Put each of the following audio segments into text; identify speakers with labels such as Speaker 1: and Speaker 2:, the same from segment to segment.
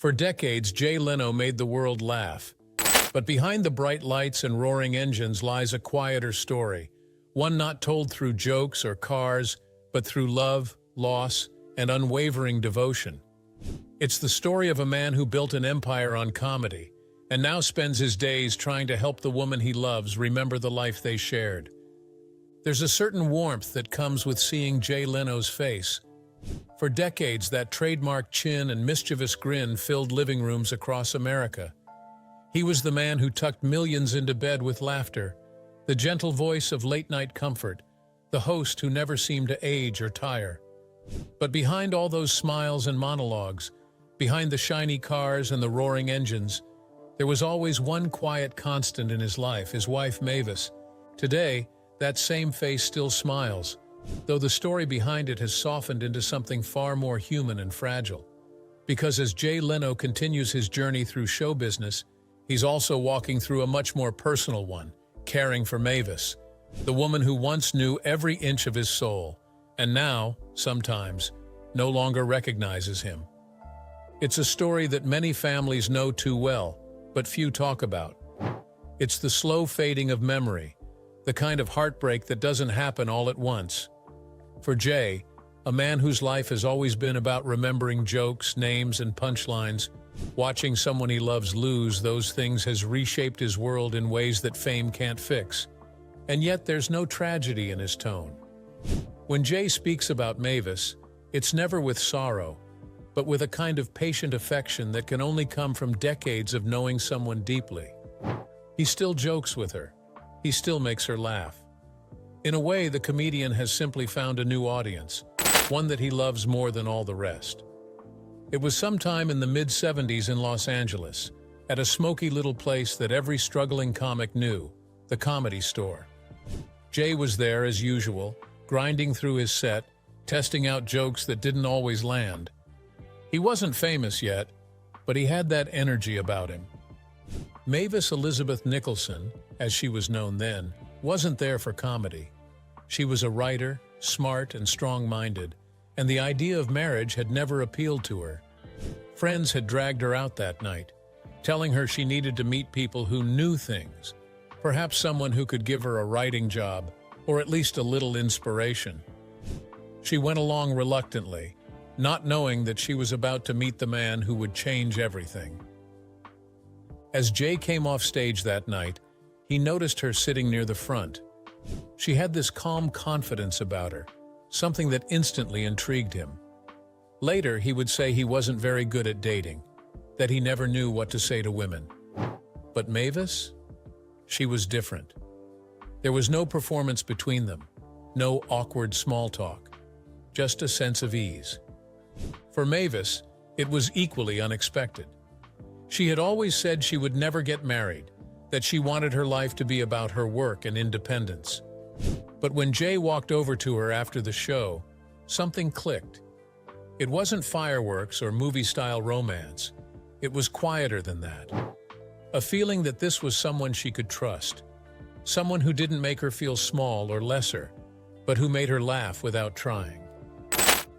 Speaker 1: For decades, Jay Leno made the world laugh. But behind the bright lights and roaring engines lies a quieter story, one not told through jokes or cars, but through love, loss, and unwavering devotion. It's the story of a man who built an empire on comedy, and now spends his days trying to help the woman he loves remember the life they shared. There's a certain warmth that comes with seeing Jay Leno's face. For decades, that trademark chin and mischievous grin filled living rooms across America. He was the man who tucked millions into bed with laughter, the gentle voice of late-night comfort, the host who never seemed to age or tire. But behind all those smiles and monologues, behind the shiny cars and the roaring engines, there was always one quiet constant in his life, his wife Mavis. Today, that same face still smiles, though the story behind it has softened into something far more human and fragile. Because as Jay Leno continues his journey through show business, he's also walking through a much more personal one, caring for Mavis, the woman who once knew every inch of his soul, and now, sometimes, no longer recognizes him. It's a story that many families know too well, but few talk about. It's the slow fading of memory, the kind of heartbreak that doesn't happen all at once. For Jay, a man whose life has always been about remembering jokes, names, and punchlines, watching someone he loves lose those things has reshaped his world in ways that fame can't fix. And yet there's no tragedy in his tone. When Jay speaks about Mavis, it's never with sorrow, but with a kind of patient affection that can only come from decades of knowing someone deeply. He still jokes with her. He still makes her laugh. In a way, the comedian has simply found a new audience, one that he loves more than all the rest. It was sometime in the mid-70s in Los Angeles, at a smoky little place that every struggling comic knew, the Comedy Store. Jay was there as usual, grinding through his set, testing out jokes that didn't always land. He wasn't famous yet, but he had that energy about him. Mavis Elizabeth Nicholson, as she was known then, wasn't there for comedy. She was a writer, smart and strong-minded, and the idea of marriage had never appealed to her. Friends had dragged her out that night, telling her she needed to meet people who knew things, perhaps someone who could give her a writing job, or at least a little inspiration. She went along reluctantly, not knowing that she was about to meet the man who would change everything. As Jay came off stage that night, he noticed her sitting near the front. She had this calm confidence about her, something that instantly intrigued him. Later, he would say he wasn't very good at dating, that he never knew what to say to women. But Mavis? She was different. There was no performance between them, no awkward small talk, just a sense of ease. For Mavis, it was equally unexpected. She had always said she would never get married, that she wanted her life to be about her work and independence. But when Jay walked over to her after the show, something clicked. It wasn't fireworks or movie-style romance. It was quieter than that. A feeling that this was someone she could trust, someone who didn't make her feel small or lesser, but who made her laugh without trying.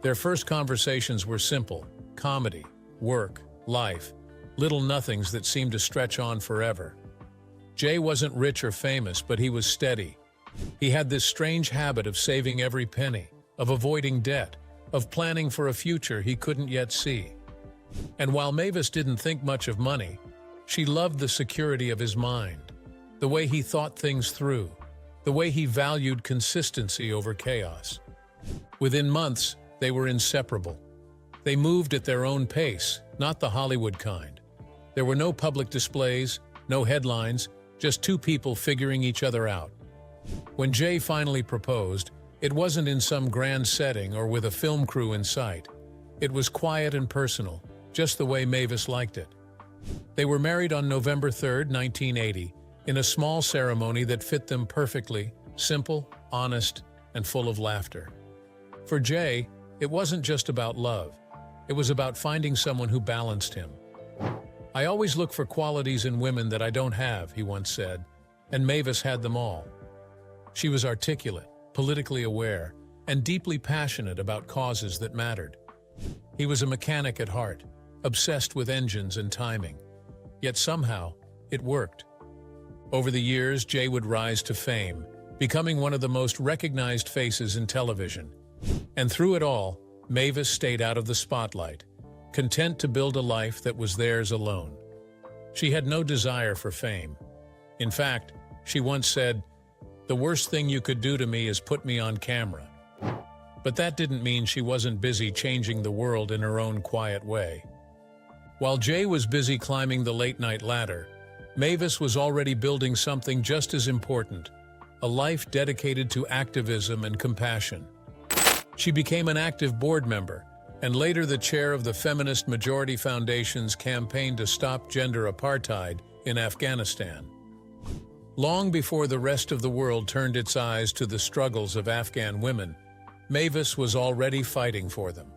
Speaker 1: Their first conversations were simple: comedy, work, life, little nothings that seemed to stretch on forever. Jay wasn't rich or famous, but he was steady. He had this strange habit of saving every penny, of avoiding debt, of planning for a future he couldn't yet see. And while Mavis didn't think much of money, she loved the security of his mind, the way he thought things through, the way he valued consistency over chaos. Within months, they were inseparable. They moved at their own pace, not the Hollywood kind. There were no public displays, no headlines, just two people figuring each other out. When Jay finally proposed, it wasn't in some grand setting or with a film crew in sight. It was quiet and personal, just the way Mavis liked it. They were married on November 3, 1980, in a small ceremony that fit them perfectly, simple, honest, and full of laughter. For Jay, it wasn't just about love. It was about finding someone who balanced him. "I always look for qualities in women that I don't have," he once said, and Mavis had them all. She was articulate, politically aware, and deeply passionate about causes that mattered. He was a mechanic at heart, obsessed with engines and timing. Yet somehow, it worked. Over the years, Jay would rise to fame, becoming one of the most recognized faces in television. And through it all, Mavis stayed out of the spotlight, content to build a life that was theirs alone. She had no desire for fame. In fact, she once said, "The worst thing you could do to me is put me on camera." But that didn't mean she wasn't busy changing the world in her own quiet way. While Jay was busy climbing the late-night ladder, Mavis was already building something just as important, a life dedicated to activism and compassion. She became an active board member, and later the chair of the Feminist Majority Foundation's campaign to stop gender apartheid in Afghanistan. Long before the rest of the world turned its eyes to the struggles of Afghan women, Mavis was already fighting for them.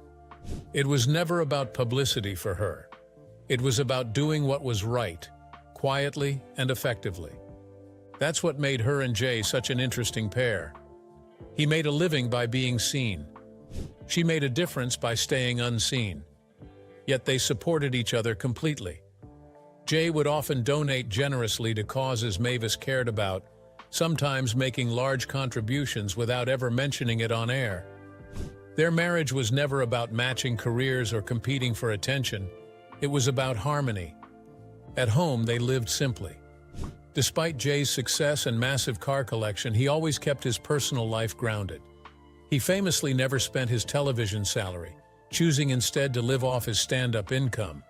Speaker 1: It was never about publicity for her. It was about doing what was right, quietly and effectively. That's what made her and Jay such an interesting pair. He made a living by being seen. She made a difference by staying unseen. Yet they supported each other completely. Jay would often donate generously to causes Mavis cared about, sometimes making large contributions without ever mentioning it on air. Their marriage was never about matching careers or competing for attention. It was about harmony. At home, they lived simply. Despite Jay's success and massive car collection, he always kept his personal life grounded. He famously never spent his television salary, choosing instead to live off his stand-up income.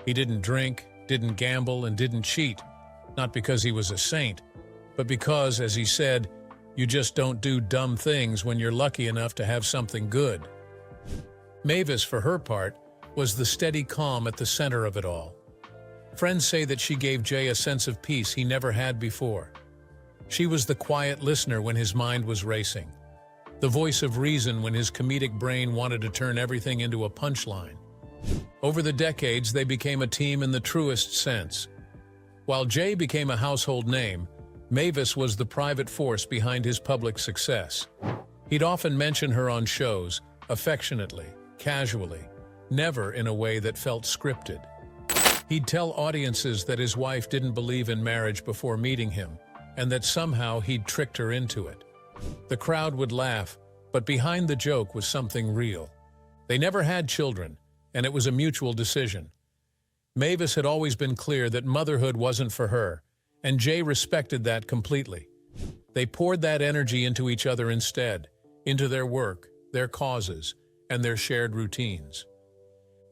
Speaker 1: He didn't drink, didn't gamble, and didn't cheat, not because he was a saint, but because, as he said, you just don't do dumb things when you're lucky enough to have something good. Mavis, for her part, was the steady calm at the center of it all. Friends say that she gave Jay a sense of peace he never had before. She was the quiet listener when his mind was racing, the voice of reason when his comedic brain wanted to turn everything into a punchline. Over the decades, they became a team in the truest sense. While Jay became a household name, Mavis was the private force behind his public success. He'd often mention her on shows, affectionately, casually, never in a way that felt scripted. He'd tell audiences that his wife didn't believe in marriage before meeting him, and that somehow he'd tricked her into it. The crowd would laugh, but behind the joke was something real. They never had children, and it was a mutual decision. Mavis had always been clear that motherhood wasn't for her, and Jay respected that completely. They poured that energy into each other instead, into their work, their causes, and their shared routines.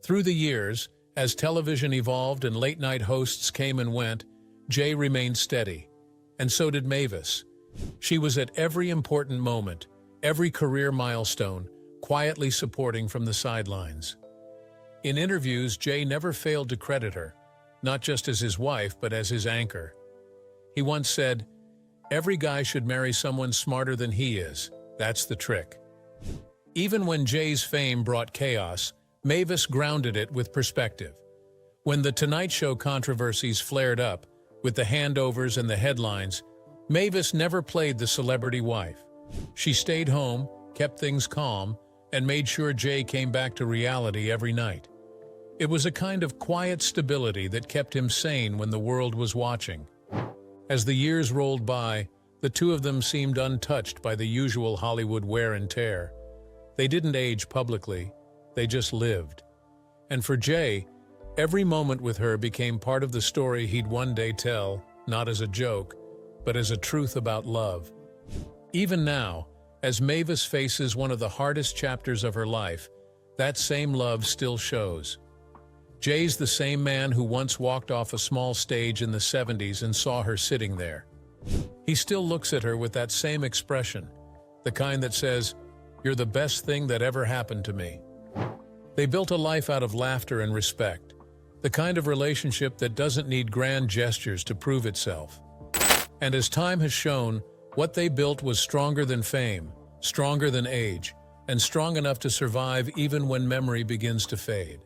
Speaker 1: Through the years, as television evolved and late-night hosts came and went, Jay remained steady, and so did Mavis. She was at every important moment, every career milestone, quietly supporting from the sidelines. In interviews, Jay never failed to credit her, not just as his wife, but as his anchor. He once said, "Every guy should marry someone smarter than he is. That's the trick." Even when Jay's fame brought chaos, Mavis grounded it with perspective. When The Tonight Show controversies flared up, with the handovers and the headlines, Mavis never played the celebrity wife. She stayed home, kept things calm, and made sure Jay came back to reality every night. It was a kind of quiet stability that kept him sane when the world was watching. As the years rolled by, the two of them seemed untouched by the usual Hollywood wear and tear. They didn't age publicly, they just lived. And for Jay, every moment with her became part of the story he'd one day tell, not as a joke, but as a truth about love. Even now, as Mavis faces one of the hardest chapters of her life, that same love still shows. Jay's the same man who once walked off a small stage in the 70s and saw her sitting there. He still looks at her with that same expression, the kind that says, "You're the best thing that ever happened to me." They built a life out of laughter and respect, the kind of relationship that doesn't need grand gestures to prove itself. And as time has shown, what they built was stronger than fame, stronger than age, and strong enough to survive even when memory begins to fade.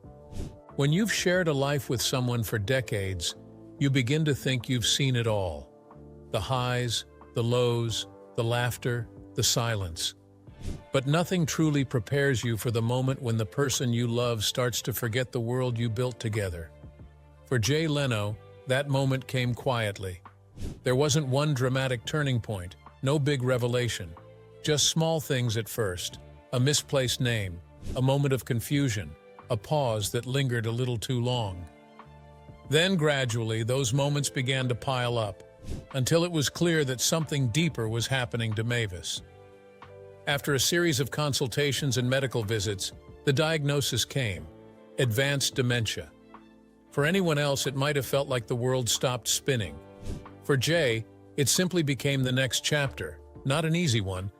Speaker 1: When you've shared a life with someone for decades, you begin to think you've seen it all. The highs, the lows, the laughter, the silence. But nothing truly prepares you for the moment when the person you love starts to forget the world you built together. For Jay Leno, that moment came quietly. There wasn't one dramatic turning point, no big revelation, just small things at first, a misplaced name, a moment of confusion, a pause that lingered a little too long. Then gradually, those moments began to pile up, until it was clear that something deeper was happening to Mavis. After a series of consultations and medical visits, the diagnosis came: advanced dementia. For anyone else, it might have felt like the world stopped spinning. For Jay, it simply became the next chapter, not an easy one,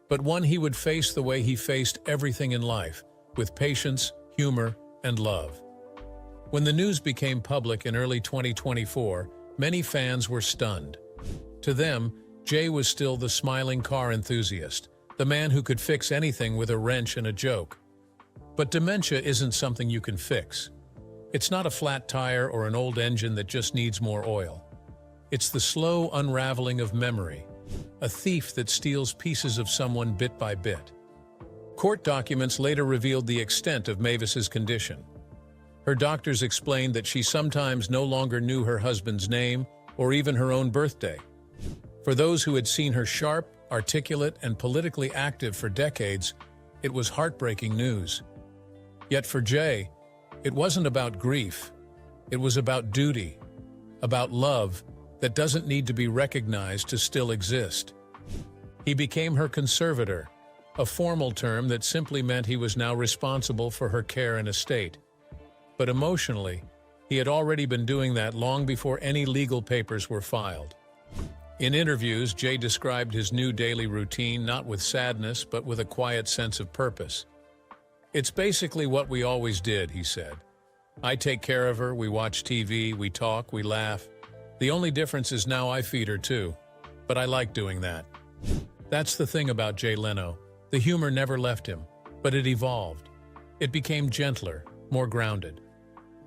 Speaker 1: but one he would face the way he faced everything in life, with patience, humor, and love. When the news became public in early 2024, many fans were stunned. To them, Jay was still the smiling car enthusiast, the man who could fix anything with a wrench and a joke. But dementia isn't something you can fix. It's not a flat tire or an old engine that just needs more oil. It's the slow unraveling of memory, a thief that steals pieces of someone bit by bit. Court documents later revealed the extent of Mavis's condition. Her doctors explained that she sometimes no longer knew her husband's name or even her own birthday. For those who had seen her sharp, articulate, and politically active for decades, it was heartbreaking news. Yet for Jay, it wasn't about grief. It was about duty, about love that doesn't need to be recognized to still exist. He became her conservator, a formal term that simply meant he was now responsible for her care and estate. But emotionally, he had already been doing that long before any legal papers were filed. In interviews, Jay described his new daily routine not with sadness, but with a quiet sense of purpose. "It's basically what we always did," he said. "I take care of her, we watch TV, we talk, we laugh. The only difference is now I feed her too. But I like doing that." That's the thing about Jay Leno. The humor never left him, but it evolved. It became gentler, more grounded.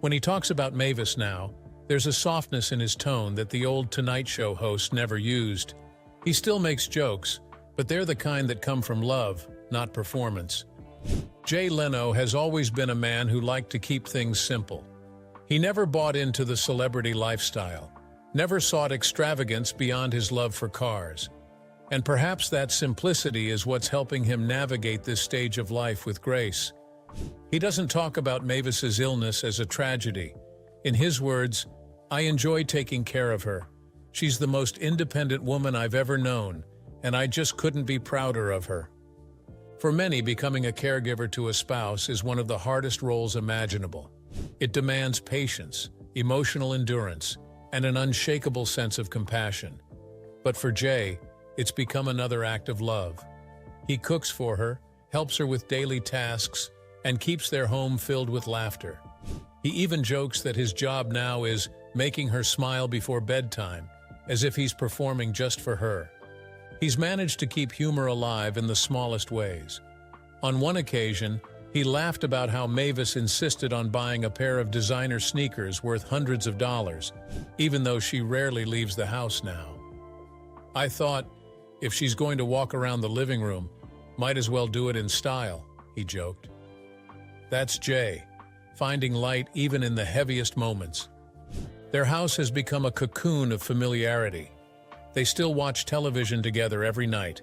Speaker 1: When he talks about Mavis now, there's a softness in his tone that the old Tonight Show host never used. He still makes jokes, but they're the kind that come from love, not performance. Jay Leno has always been a man who liked to keep things simple. He never bought into the celebrity lifestyle, never sought extravagance beyond his love for cars. And perhaps that simplicity is what's helping him navigate this stage of life with grace. He doesn't talk about Mavis's illness as a tragedy. In his words, "I enjoy taking care of her. She's the most independent woman I've ever known, and I just couldn't be prouder of her." For many, becoming a caregiver to a spouse is one of the hardest roles imaginable. It demands patience, emotional endurance, and an unshakable sense of compassion. But for Jay, it's become another act of love. He cooks for her, helps her with daily tasks, and keeps their home filled with laughter. He even jokes that his job now is making her smile before bedtime, as if he's performing just for her. He's managed to keep humor alive in the smallest ways. On one occasion, he laughed about how Mavis insisted on buying a pair of designer sneakers worth hundreds of dollars, even though she rarely leaves the house now. "I thought, if she's going to walk around the living room, might as well do it in style," he joked. That's Jay, finding light even in the heaviest moments. Their house has become a cocoon of familiarity. They still watch television together every night.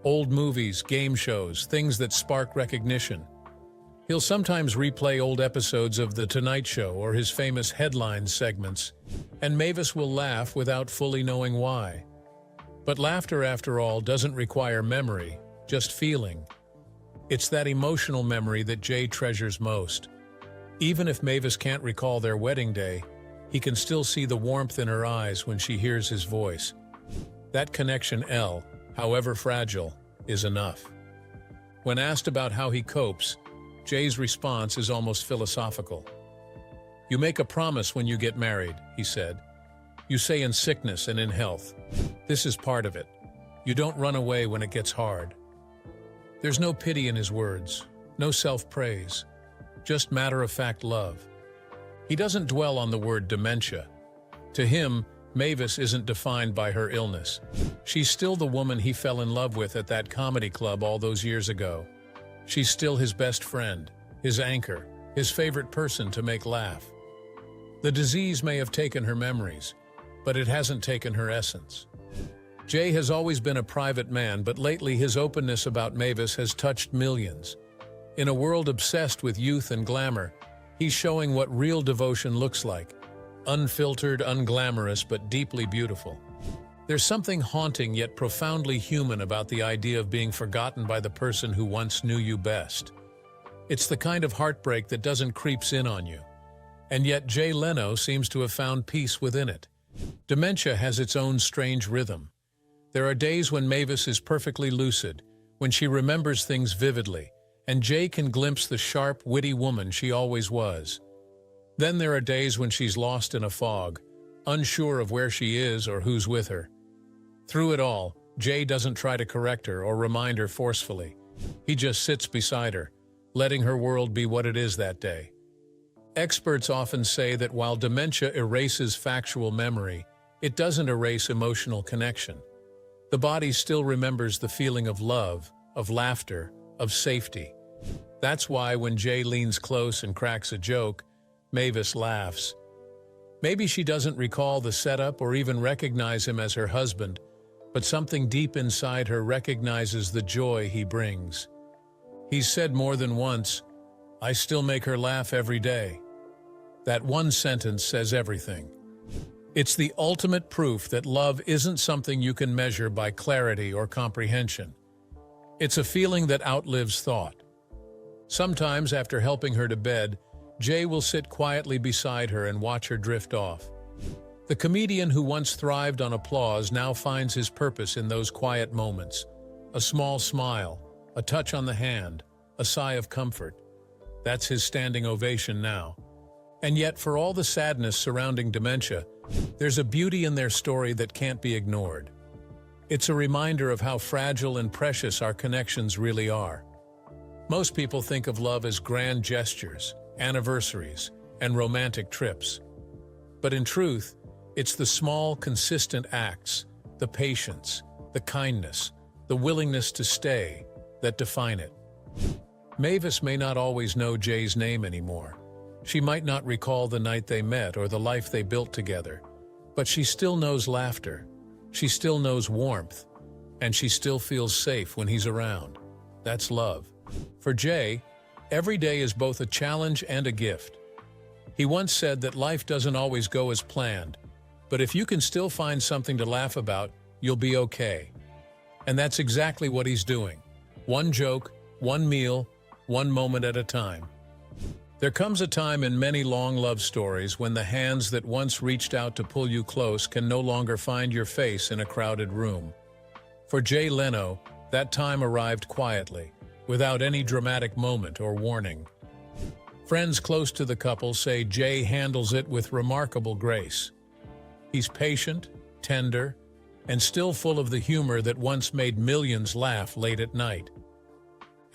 Speaker 1: Old movies, game shows, things that spark recognition. He'll sometimes replay old episodes of The Tonight Show or his famous headlines segments, and Mavis will laugh without fully knowing why. But laughter, after all, doesn't require memory, just feeling. It's that emotional memory that Jay treasures most. Even if Mavis can't recall their wedding day, he can still see the warmth in her eyes when she hears his voice. That connection, however fragile, is enough. When asked about how he copes, Jay's response is almost philosophical. "You make a promise when you get married," he said. "You say in sickness and in health. This is part of it. You don't run away when it gets hard." There's no pity in his words, no self-praise, just matter-of-fact love. He doesn't dwell on the word dementia. To him, Mavis isn't defined by her illness. She's still the woman he fell in love with at that comedy club all those years ago. She's still his best friend, his anchor, his favorite person to make laugh. The disease may have taken her memories, but it hasn't taken her essence. Jay has always been a private man, but lately his openness about Mavis has touched millions. In a world obsessed with youth and glamour, he's showing what real devotion looks like. Unfiltered, unglamorous, but deeply beautiful. There's something haunting yet profoundly human about the idea of being forgotten by the person who once knew you best. It's the kind of heartbreak that doesn't creep in on you. And yet Jay Leno seems to have found peace within it. Dementia has its own strange rhythm. There are days when Mavis is perfectly lucid, when she remembers things vividly, and Jay can glimpse the sharp, witty woman she always was. Then there are days when she's lost in a fog, unsure of where she is or who's with her. Through it all, Jay doesn't try to correct her or remind her forcefully. He just sits beside her, letting her world be what it is that day. Experts often say that while dementia erases factual memory, it doesn't erase emotional connection. The body still remembers the feeling of love, of laughter, of safety. That's why when Jay leans close and cracks a joke, Mavis laughs. Maybe she doesn't recall the setup or even recognize him as her husband, but something deep inside her recognizes the joy he brings. He's said more than once, "I still make her laugh every day." That one sentence says everything. It's the ultimate proof that love isn't something you can measure by clarity or comprehension. It's a feeling that outlives thought. Sometimes, after helping her to bed, Jay will sit quietly beside her and watch her drift off. The comedian who once thrived on applause now finds his purpose in those quiet moments. A small smile, a touch on the hand, a sigh of comfort. That's his standing ovation now. And yet, for all the sadness surrounding dementia, there's a beauty in their story that can't be ignored. It's a reminder of how fragile and precious our connections really are. Most people think of love as grand gestures, anniversaries, and romantic trips. But in truth, it's the small, consistent acts, the patience, the kindness, the willingness to stay, that define it. Mavis may not always know Jay's name anymore. She might not recall the night they met or the life they built together, but she still knows laughter, she still knows warmth, and she still feels safe when he's around. That's love. For Jay, every day is both a challenge and a gift. He once said that life doesn't always go as planned, but if you can still find something to laugh about, you'll be okay. And that's exactly what he's doing. One joke, one meal, one moment at a time. There comes a time in many long love stories when the hands that once reached out to pull you close can no longer find your face in a crowded room. For Jay Leno, that time arrived quietly, without any dramatic moment or warning. Friends close to the couple say Jay handles it with remarkable grace. He's patient, tender, and still full of the humor that once made millions laugh late at night.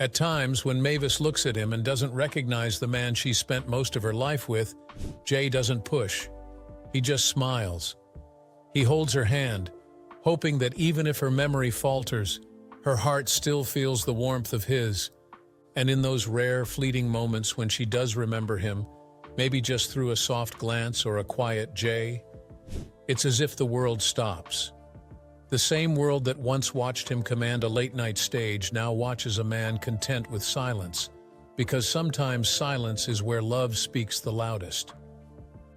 Speaker 1: At times, when Mavis looks at him and doesn't recognize the man she spent most of her life with, Jay doesn't push. He just smiles. He holds her hand, hoping that even if her memory falters, her heart still feels the warmth of his. And in those rare, fleeting moments when she does remember him, maybe just through a soft glance or a quiet Jay, it's as if the world stops. The same world that once watched him command a late-night stage now watches a man content with silence, because sometimes silence is where love speaks the loudest.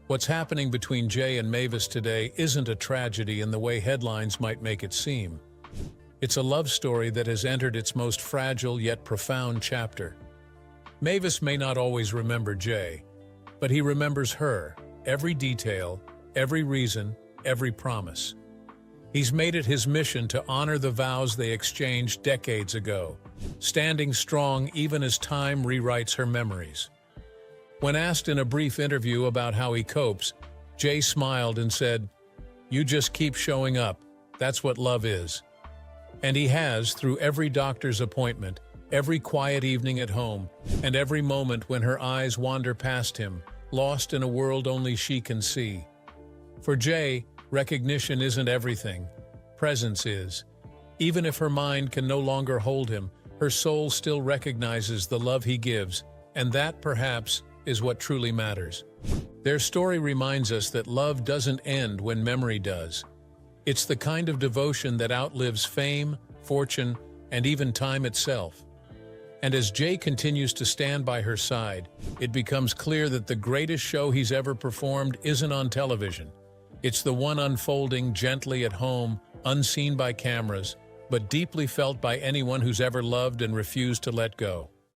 Speaker 1: What's happening between Jay and Mavis today isn't a tragedy in the way headlines might make it seem. It's a love story that has entered its most fragile yet profound chapter. Mavis may not always remember Jay, but he remembers her, every detail, every reason, every promise. He's made it his mission to honor the vows they exchanged decades ago, standing strong even as time rewrites her memories. When asked in a brief interview about how he copes, Jay smiled and said, "You just keep showing up. That's what love is." And he has, through every doctor's appointment, every quiet evening at home, and every moment when her eyes wander past him, lost in a world only she can see. For Jay, recognition isn't everything. presence is. Even if her mind can no longer hold him, her soul still recognizes the love he gives, and that, perhaps, is what truly matters. Their story reminds us that love doesn't end when memory does. It's the kind of devotion that outlives fame, fortune, and even time itself. And as Jay continues to stand by her side, it becomes clear that the greatest show he's ever performed isn't on television. It's the one unfolding gently at home, unseen by cameras, but deeply felt by anyone who's ever loved and refused to let go.